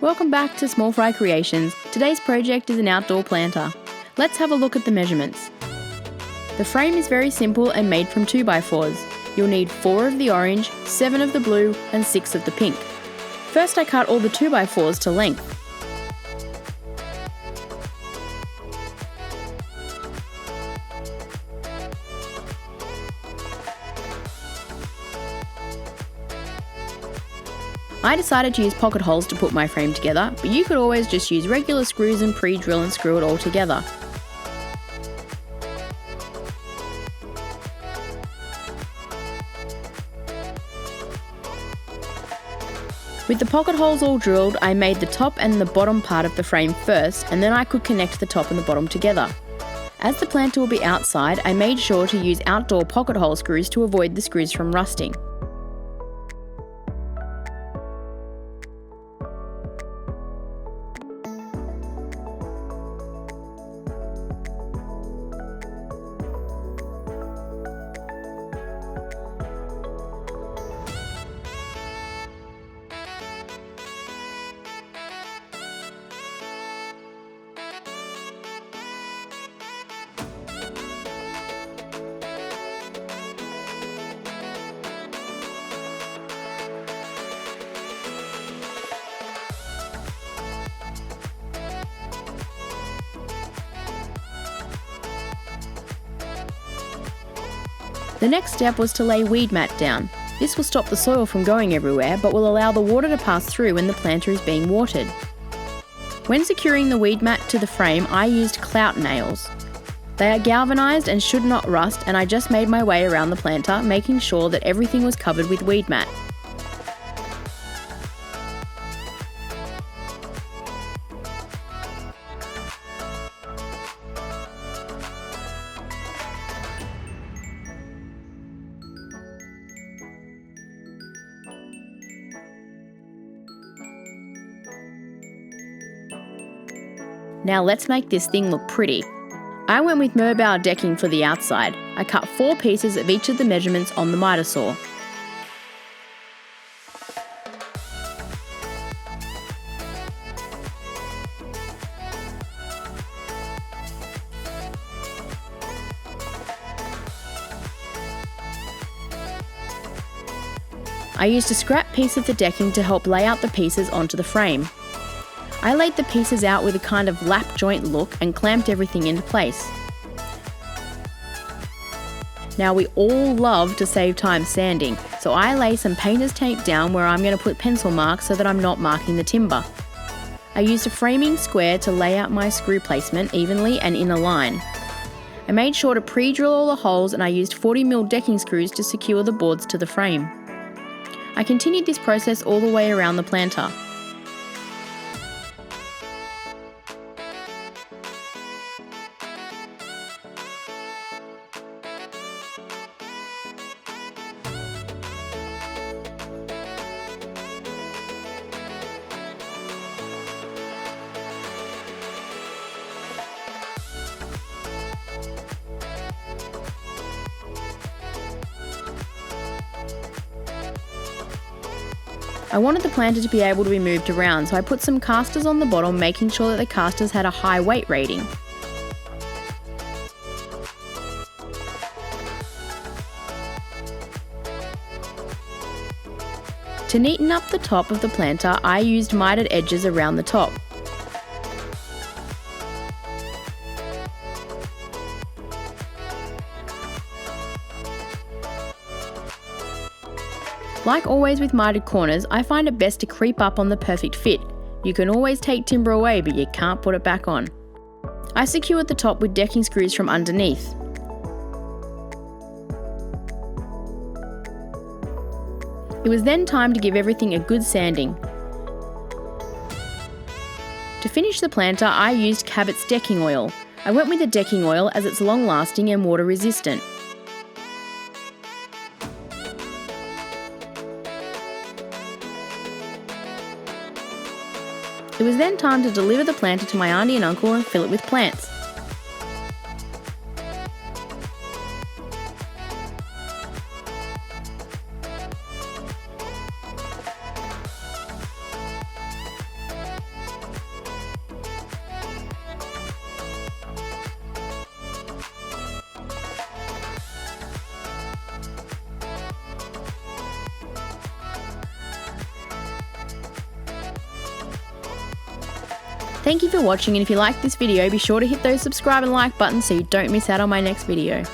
Welcome back to Small Fry Creations. Today's project is an outdoor planter. Let's have a look at the measurements. The frame is very simple and made from 2x4s. You'll need 4 of the orange, 7 of the blue and 6 of the pink. First I cut all the 2x4s to length. I decided to use pocket holes to put my frame together, but you could always just use regular screws and pre-drill and screw it all together. With the pocket holes all drilled, I made the top and the bottom part of the frame first, and then I could connect the top and the bottom together. As the planter will be outside, I made sure to use outdoor pocket hole screws to avoid the screws from rusting. The next step was to lay weed mat down. This will stop the soil from going everywhere, but will allow the water to pass through when the planter is being watered. When securing the weed mat to the frame, I used Clout nails. They are galvanised and should not rust, and I just made my way around the planter, making sure that everything was covered with weed mat. Now let's make this thing look pretty. I went with mobile decking for the outside. I cut 4 pieces of each of the measurements on the miter saw. I used a scrap piece of the decking to help lay out the pieces onto the frame. I laid the pieces out with a kind of lap joint look and clamped everything into place. Now we all love to save time sanding, so I lay some painter's tape down where I'm going to put pencil marks so that I'm not marking the timber. I used a framing square to lay out my screw placement evenly and in a line. I made sure to pre-drill all the holes, and I used 40mm decking screws to secure the boards to the frame. I continued this process all the way around the planter. I wanted the planter to be able to be moved around, so I put some casters on the bottom, making sure that the casters had a high weight rating. To neaten up the top of the planter, I used mitered edges around the top. Like always with mitered corners, I find it best to creep up on the perfect fit. You can always take timber away, but you can't put it back on. I secured the top with decking screws from underneath. It was then time to give everything a good sanding. To finish the planter, I used Cabot's decking oil. I went with the decking oil as it's long lasting and water resistant. It was then time to deliver the planter to my auntie and uncle and fill it with plants. Thank you for watching, and if you liked this video, be sure to hit those subscribe and like buttons so you don't miss out on my next video.